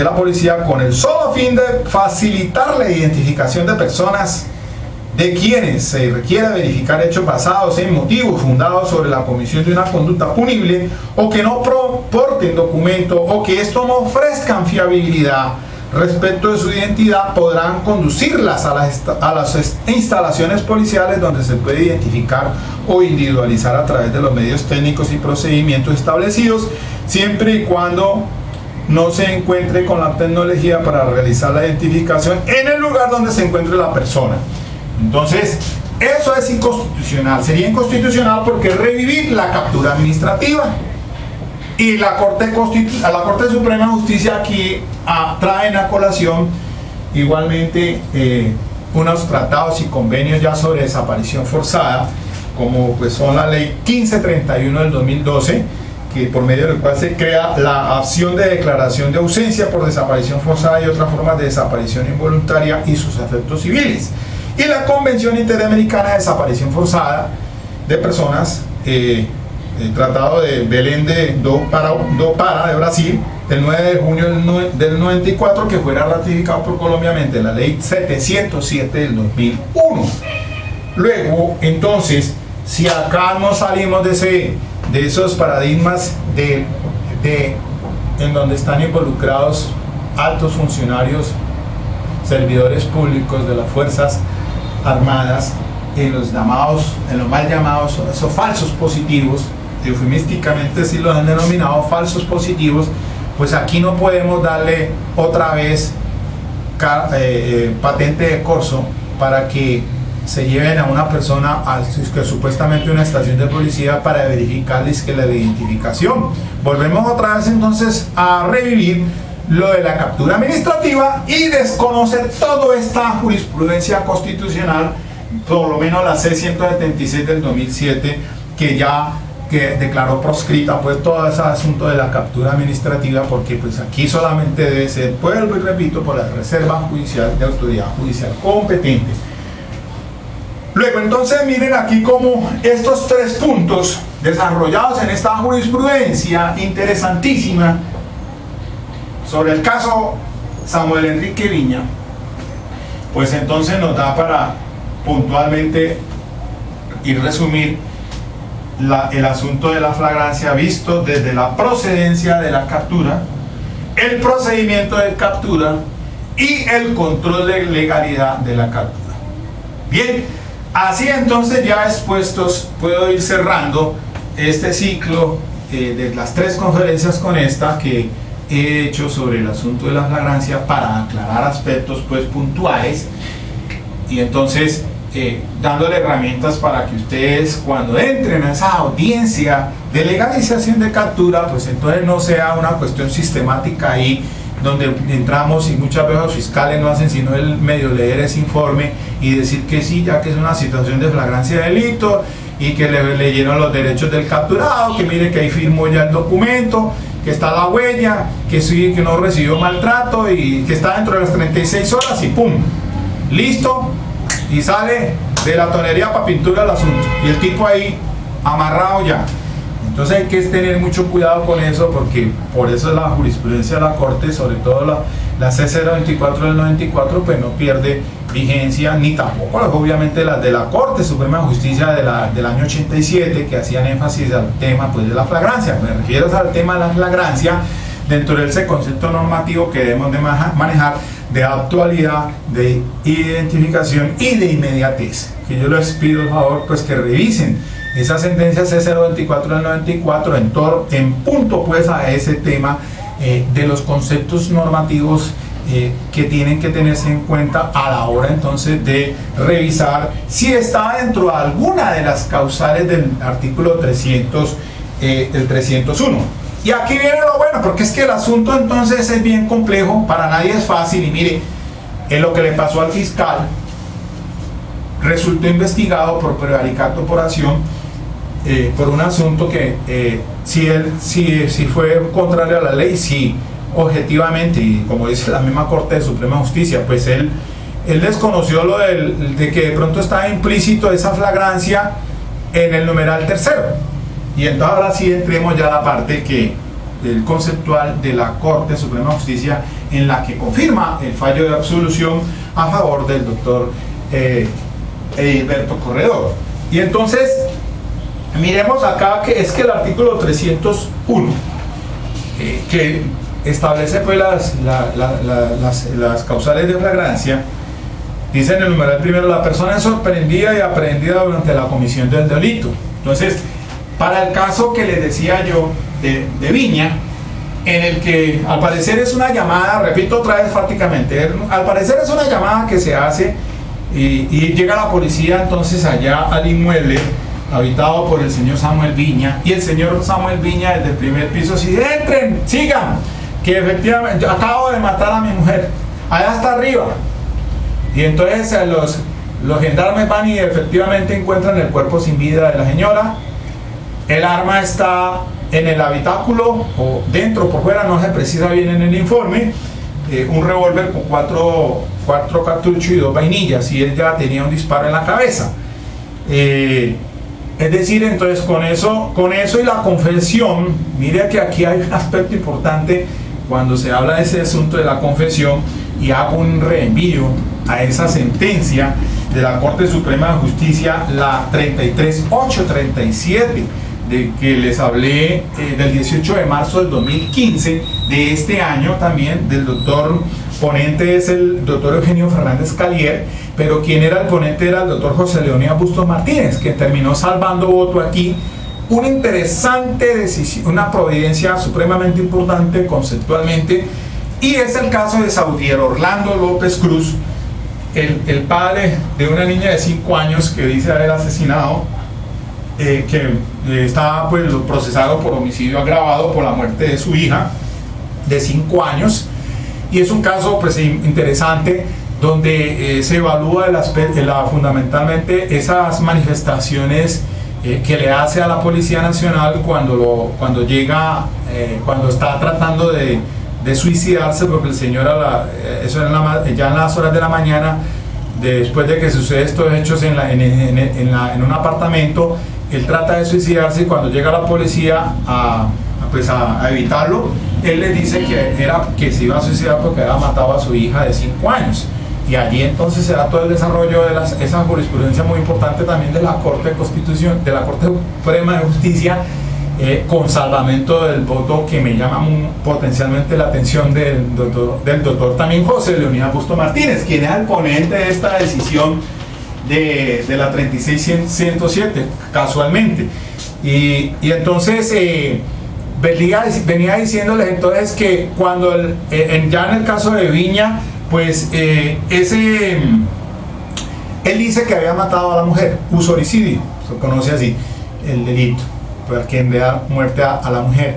la policía con el solo fin de facilitar la identificación de personas de quienes se requiera verificar hechos basados en motivos fundados sobre la comisión de una conducta punible, o que no proporten documento, o que esto no ofrezcan fiabilidad respecto de su identidad, podrán conducirlas a las instalaciones policiales donde se puede identificar o individualizar a través de los medios técnicos y procedimientos establecidos, siempre y cuando no se encuentre con la tecnología para realizar la identificación en el lugar donde se encuentre la persona. Entonces, eso es inconstitucional. Sería inconstitucional porque es revivir la captura administrativa. Y la Corte Suprema de Justicia aquí trae a colación igualmente unos tratados y convenios ya sobre desaparición forzada, como pues son la ley 1531 del 2012, que por medio del cual se crea la acción de declaración de ausencia por desaparición forzada y otras formas de desaparición involuntaria y sus efectos civiles, y la Convención Interamericana de Desaparición Forzada de Personas, el Tratado de Belém do Pará de Brasil, del 9 de junio del 94, que fuera ratificado por Colombia mediante la ley 707 del 2001. Luego, entonces, si acá no salimos de esos paradigmas de en donde están involucrados altos funcionarios, servidores públicos de las Fuerzas Armadas, en los mal llamados, esos falsos positivos, eufemísticamente sí los han denominado falsos positivos. Pues aquí no podemos darle otra vez patente de corso para que se lleven a una persona que supuestamente una estación de policía para verificarles que la identificación. Volvemos otra vez entonces a revivir lo de la captura administrativa y desconocer toda esta jurisprudencia constitucional, por lo menos la C-176 del 2007, que declaró proscrita pues todo ese asunto de la captura administrativa, porque pues aquí solamente debe ser, vuelvo y repito, por la reserva judicial de autoridad judicial competente. Luego entonces miren aquí como estos tres puntos desarrollados en esta jurisprudencia interesantísima sobre el caso Samuel Enrique Viña, pues entonces nos da para puntualmente y resumir el asunto de la flagrancia visto desde la procedencia de la captura, el procedimiento de captura y el control de legalidad de la captura. Bien, así entonces ya expuestos puedo ir cerrando este ciclo de las tres conferencias con esta que he hecho sobre el asunto de la flagrancia para aclarar aspectos pues puntuales, y entonces dándole herramientas para que ustedes cuando entren a esa audiencia de legalización de captura, pues entonces no sea una cuestión sistemática ahí donde entramos y muchas veces los fiscales no hacen sino el medio leer ese informe y decir que sí, ya que es una situación de flagrancia de delito y que le leyeron los derechos del capturado, que mire que ahí firmó ya el documento, que está la huella, que sí, que no recibió maltrato y que está dentro de las 36 horas y ¡pum! Listo, y sale de la tonería para pintura el asunto y el tipo ahí amarrado ya. Entonces hay que tener mucho cuidado con eso, porque por eso la jurisprudencia de la Corte, sobre todo la C024 del 94, pues no pierde vigencia, ni tampoco obviamente las de la Corte Suprema de Justicia del año 87, que hacían énfasis al tema pues de la flagrancia. Me refiero al tema de la flagrancia dentro de ese concepto normativo que debemos de manejar, de actualidad, de identificación y de inmediatez, que yo les pido por favor pues que revisen esa sentencia C024 del 94 en punto pues a ese tema de los conceptos normativos que tienen que tenerse en cuenta a la hora entonces de revisar si está dentro de alguna de las causales del artículo 300, el 301. Y aquí viene lo bueno, porque es que el asunto entonces es bien complejo, para nadie es fácil, y mire, en lo que le pasó al fiscal, resultó investigado por prevaricato por acción, por un asunto que si fue contrario a la ley, sí, objetivamente, y como dice la misma Corte de Suprema Justicia, pues él desconoció lo de que de pronto estaba implícito esa flagrancia en el numeral tercero. Y entonces ahora sí entremos ya a la parte el conceptual de la Corte Suprema de Justicia, en la que confirma el fallo de absolución a favor del doctor Edilberto Corredor. Y entonces miremos acá que es que el artículo 301 que establece pues las causales de flagrancia, dice en el numeral primero: la persona es sorprendida y aprehendida durante la comisión del delito. Entonces, para el caso que les decía yo de Viña, en el que al parecer es una llamada, repito otra vez prácticamente, al parecer es una llamada que se hace y llega la policía entonces allá al inmueble habitado por el señor Samuel Viña, y el señor Samuel Viña desde el primer piso dice: entren, sigan, que efectivamente yo acabo de matar a mi mujer, allá hasta arriba. Y entonces los gendarmes van y efectivamente encuentran el cuerpo sin vida de la señora. El arma está en el habitáculo, o dentro, por fuera, no se precisa bien en el informe. Un revólver con cuatro cartuchos y 2 vainillas, y él ya tenía un disparo en la cabeza. Es decir, entonces con eso y la confesión, mire que aquí hay un aspecto importante cuando se habla de ese asunto de la confesión, y hago un reenvío a esa sentencia de la Corte Suprema de Justicia, la 33837 de que les hablé del 18 de marzo del 2015, de este año también, del doctor ponente es el doctor Eugenio Fernández Calier, pero quien era el ponente era el doctor José Leonidas Bustos Martínez, que terminó salvando voto aquí. Una interesante decisión, una providencia supremamente importante conceptualmente, y es el caso de Saudier Orlando López Cruz, el padre de una niña de 5 años que dice haber asesinado, que estaba pues procesado por homicidio agravado por la muerte de su hija de 5 años, y es un caso pues interesante donde se evalúa fundamentalmente esas manifestaciones que le hace a la Policía Nacional cuando llega, cuando está tratando de suicidarse, porque el señor eso era ya en las horas de la mañana, después de que suceden estos hechos en un apartamento. Él trata de suicidarse, y cuando llega la policía a evitarlo, él le dice que se iba a suicidar porque había matado a su hija de 5 años. Y allí entonces se da todo el desarrollo de esa jurisprudencia muy importante también de la Corte de la Corte Suprema de Justicia, con salvamento del voto, que me llama potencialmente la atención del doctor también José Leonidas Bustos Martínez, quien es el ponente de esta decisión de la 36107, casualmente. Y entonces venía diciéndoles entonces que cuando ya en el caso de Viña, pues él dice que había matado a la mujer, usoricidio, se conoce así el delito, por quien le da muerte a la mujer.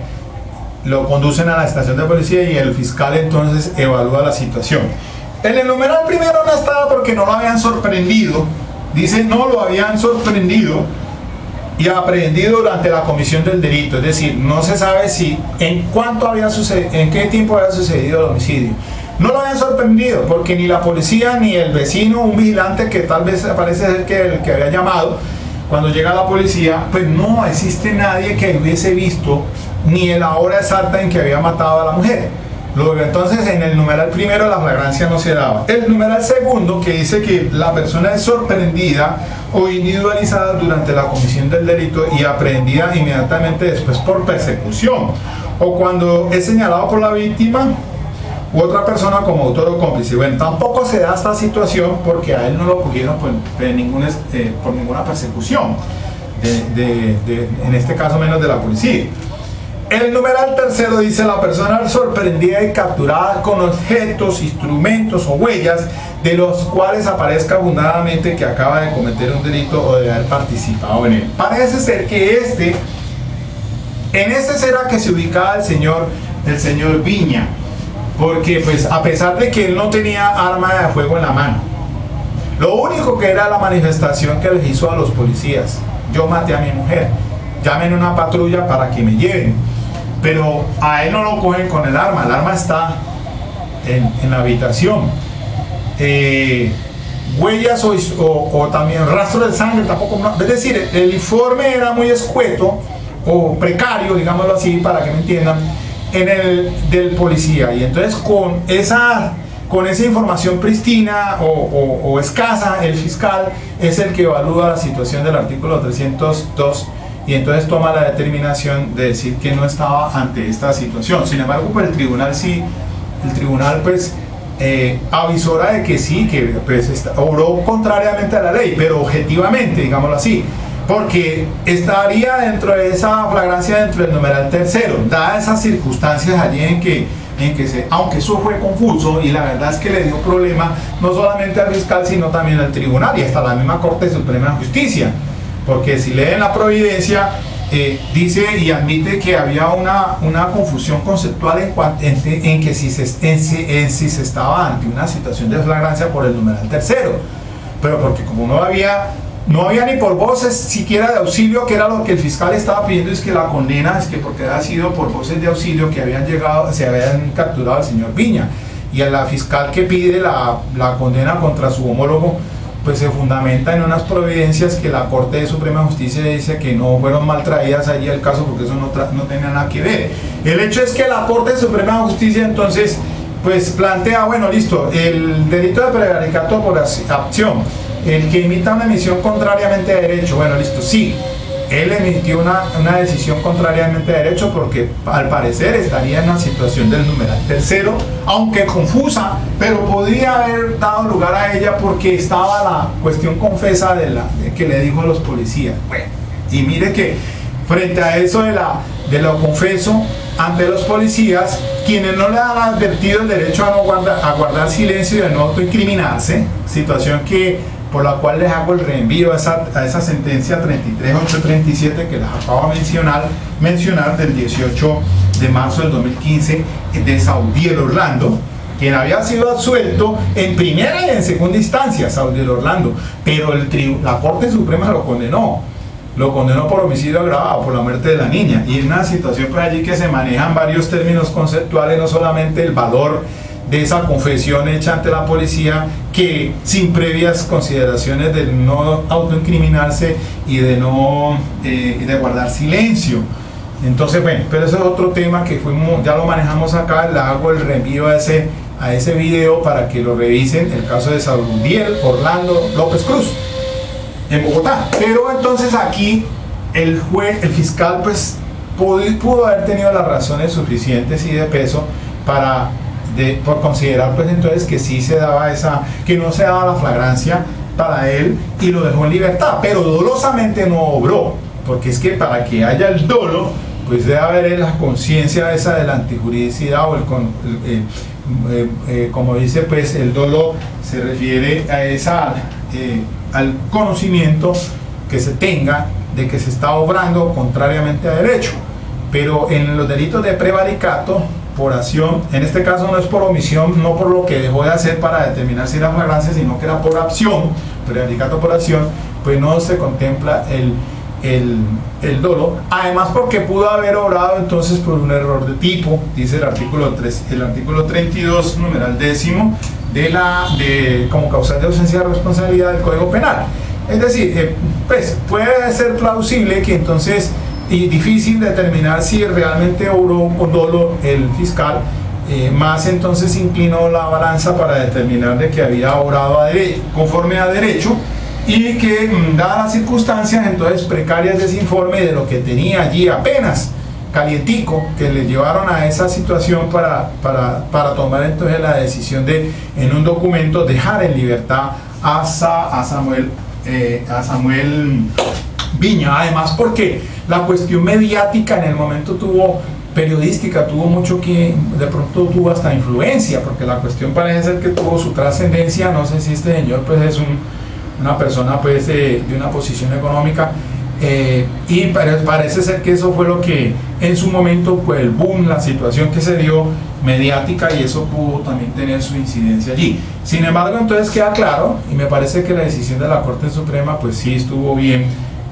Lo conducen a la estación de policía y el fiscal entonces evalúa la situación. En el numeral primero no estaba porque no lo habían sorprendido. Dice no lo habían sorprendido y aprehendido durante la comisión del delito. Es decir, no se sabe en qué tiempo había sucedido el homicidio. No lo habían sorprendido porque ni la policía ni el vecino, un vigilante que tal vez parece ser el que había llamado, cuando llega la policía, pues no existe nadie que hubiese visto ni la hora exacta en que había matado a la mujer. Entonces en el numeral primero la flagrancia no se daba. El numeral segundo, que dice que la persona es sorprendida o individualizada durante la comisión del delito y aprehendida inmediatamente después por persecución, o cuando es señalado por la víctima u otra persona como autor o cómplice. Bueno, tampoco se da esta situación porque a él no lo cogieron por ninguna persecución, en este caso menos de la policía. El numeral tercero dice la persona sorprendida y capturada con objetos, instrumentos o huellas de los cuales aparezca fundadamente que acaba de cometer un delito o de haber participado en él. Parece ser que en este será que se ubicaba el señor Viña, porque pues a pesar de que él no tenía arma de fuego en la mano, lo único que era la manifestación que les hizo a los policías: yo maté a mi mujer, llamen una patrulla para que me lleven. Pero a él no lo cogen con el arma está en la habitación. Huellas o también rastro de sangre tampoco, es decir, el informe era muy escueto o precario, digámoslo así, para que me entiendan, del policía. Y entonces con esa información pristina o escasa, el fiscal es el que evalúa la situación del artículo 302 y entonces toma la determinación de decir que no estaba ante esta situación. Sin embargo, pues el tribunal pues avisora de que sí, que pues obró contrariamente a la ley, pero objetivamente, digámoslo así, porque estaría dentro de esa flagrancia dentro del numeral tercero, dadas esas circunstancias allí en que aunque eso fue confuso, y la verdad es que le dio problema no solamente al fiscal sino también al tribunal y hasta la misma Corte Suprema de Justicia, porque si leen la providencia dice y admite que había una confusión conceptual en que si se estaba ante una situación de flagrancia por el numeral tercero, pero porque como no había ni por voces siquiera de auxilio, que era lo que el fiscal estaba pidiendo, es que la condena, es que porque había sido por voces de auxilio que se habían capturado al señor Viña, y a la fiscal que pide la condena contra su homólogo, pues se fundamenta en unas providencias que la Corte de Suprema Justicia dice que no fueron mal traídas allí al caso porque eso no tenía nada que ver. El hecho es que la Corte de Suprema Justicia entonces pues plantea, bueno, listo, el delito de prevaricato por acción, el que imita una emisión contrariamente a derecho, bueno, listo, sí, él emitió una decisión contrariamente a derecho porque al parecer estaría en una situación del numeral tercero, aunque confusa, pero podría haber dado lugar a ella porque estaba la cuestión confesa de que le dijo a los policías. Bueno, y mire que frente a eso de lo confeso ante los policías, quienes no le han advertido el derecho a guardar silencio y a no autoincriminarse, situación por la cual les hago el reenvío a esa sentencia 33837 que les acabo de mencionar del 18 de marzo del 2015 de Saudiel Orlando, quien había sido absuelto en primera y en segunda instancia, Saudiel Orlando, pero la Corte Suprema lo condenó por homicidio agravado, por la muerte de la niña, y en una situación por allí que se manejan varios términos conceptuales, no solamente el valor de esa confesión hecha ante la policía, que sin previas consideraciones de no autoincriminarse y de guardar silencio. Entonces, bueno, pero ese es otro tema que ya lo manejamos acá. Le hago el reenvío a ese video para que lo revisen, el caso de Saudiel Orlando López Cruz en Bogotá. Pero entonces aquí el fiscal pues pudo haber tenido las razones suficientes y de peso por considerar pues entonces que sí se daba que no se daba la flagrancia para él, y lo dejó en libertad, pero dolosamente no obró, porque es que para que haya el dolo pues debe haber la conciencia esa de la antijuridicidad, o como dice pues el dolo se refiere a al conocimiento que se tenga de que se está obrando contrariamente a derecho. Pero en los delitos de prevaricato por acción, en este caso no es por omisión, no por lo que dejó de hacer para determinar si era flagrancia, sino que era por acción, prevaricato por acción, pues no se contempla el dolo, además porque pudo haber obrado entonces por un error de tipo, dice el artículo 32, numeral 10 como causal de ausencia de responsabilidad del Código Penal. Es decir, pues puede ser plausible que entonces, y difícil determinar si realmente obró con dolo el fiscal, más entonces inclinó la balanza para determinar de que había obrado conforme a derecho, y que dadas las circunstancias entonces precarias de ese informe y de lo que tenía allí apenas calientico, que le llevaron a esa situación para tomar entonces la decisión de en un documento dejar en libertad a Samuel Viña. Además porque la cuestión mediática en el momento periodística tuvo mucho que, de pronto tuvo hasta influencia, porque la cuestión parece ser que tuvo su trascendencia. No sé si este señor pues es una persona pues de una posición económica, y parece ser que eso fue lo que en su momento fue el boom, la situación que se dio mediática, y eso pudo también tener su incidencia allí. Sin embargo, entonces queda claro, y me parece que la decisión de la Corte Suprema pues sí estuvo bien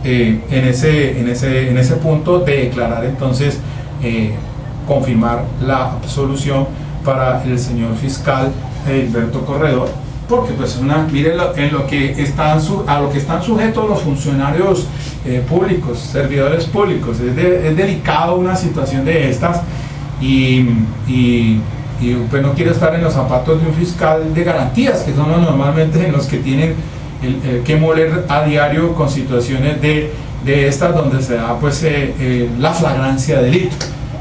en ese punto de declarar entonces, confirmar la absolución para el señor fiscal Hilberto Corredor, porque pues miren a lo que están sujetos los funcionarios públicos, servidores públicos. Es delicado una situación de estas, y pues no quiero estar en los zapatos de un fiscal de garantías, que son normalmente en los que tienen que moler a diario con situaciones de estas donde se da pues la flagrancia de delito.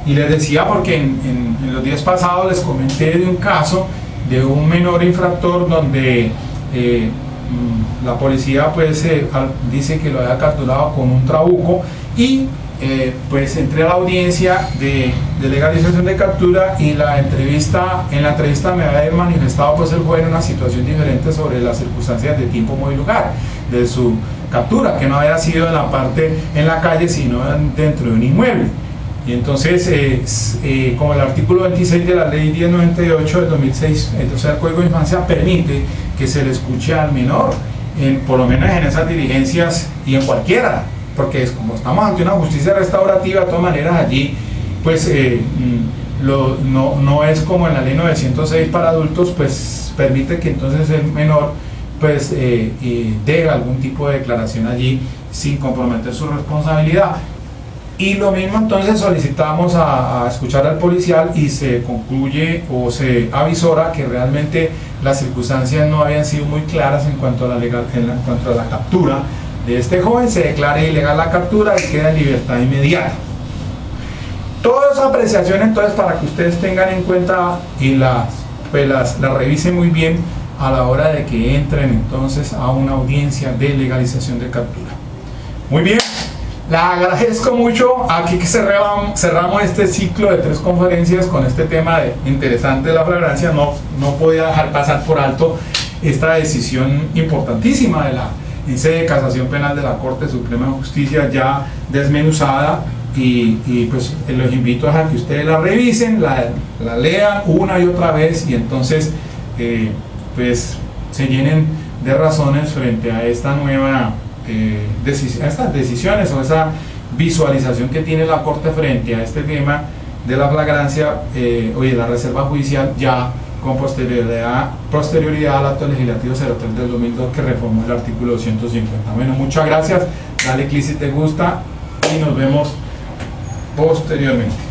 Y les decía porque en los días pasados les comenté de un caso de un menor infractor donde la policía pues dice que lo había capturado con un trabuco, y pues entré a la audiencia de legalización de captura, y en la entrevista me había manifestado pues el juez en una situación diferente sobre las circunstancias de tiempo, modo y lugar de su captura, que no había sido en la calle, sino dentro de un inmueble. Y entonces, como el artículo 26 de la ley 1098 del 2006, entonces el Código de Infancia permite que se le escuche al menor, por lo menos en esas diligencias y en cualquiera, porque como estamos ante una justicia restaurativa, de todas maneras allí pues no es como en la ley 906 para adultos, pues permite que entonces el menor pues dé algún tipo de declaración allí sin comprometer su responsabilidad. Y lo mismo entonces solicitamos a escuchar al policial, y se concluye o se avisora que realmente las circunstancias no habían sido muy claras en cuanto a la captura de este joven, se declara ilegal la captura y queda en libertad inmediata. Toda esa apreciación entonces para que ustedes tengan en cuenta y las revisen muy bien a la hora de que entren entonces a una audiencia de legalización de captura. Muy bien, les agradezco mucho. Aquí que cerramos este ciclo de 3 conferencias con este tema interesante de la flagrancia. No podía dejar pasar por alto esta decisión importantísima en sede de casación penal de la Corte Suprema de Justicia, ya desmenuzada, y pues los invito a que ustedes la revisen, la lean una y otra vez, y entonces pues se llenen de razones frente a esta nueva estas decisiones o esa visualización que tiene la Corte frente a este tema de la flagrancia o de la reserva judicial, ya con posterioridad al acto legislativo 03 del 2002 que reformó el artículo 250. Bueno, muchas gracias, dale clic si te gusta y nos vemos posteriormente.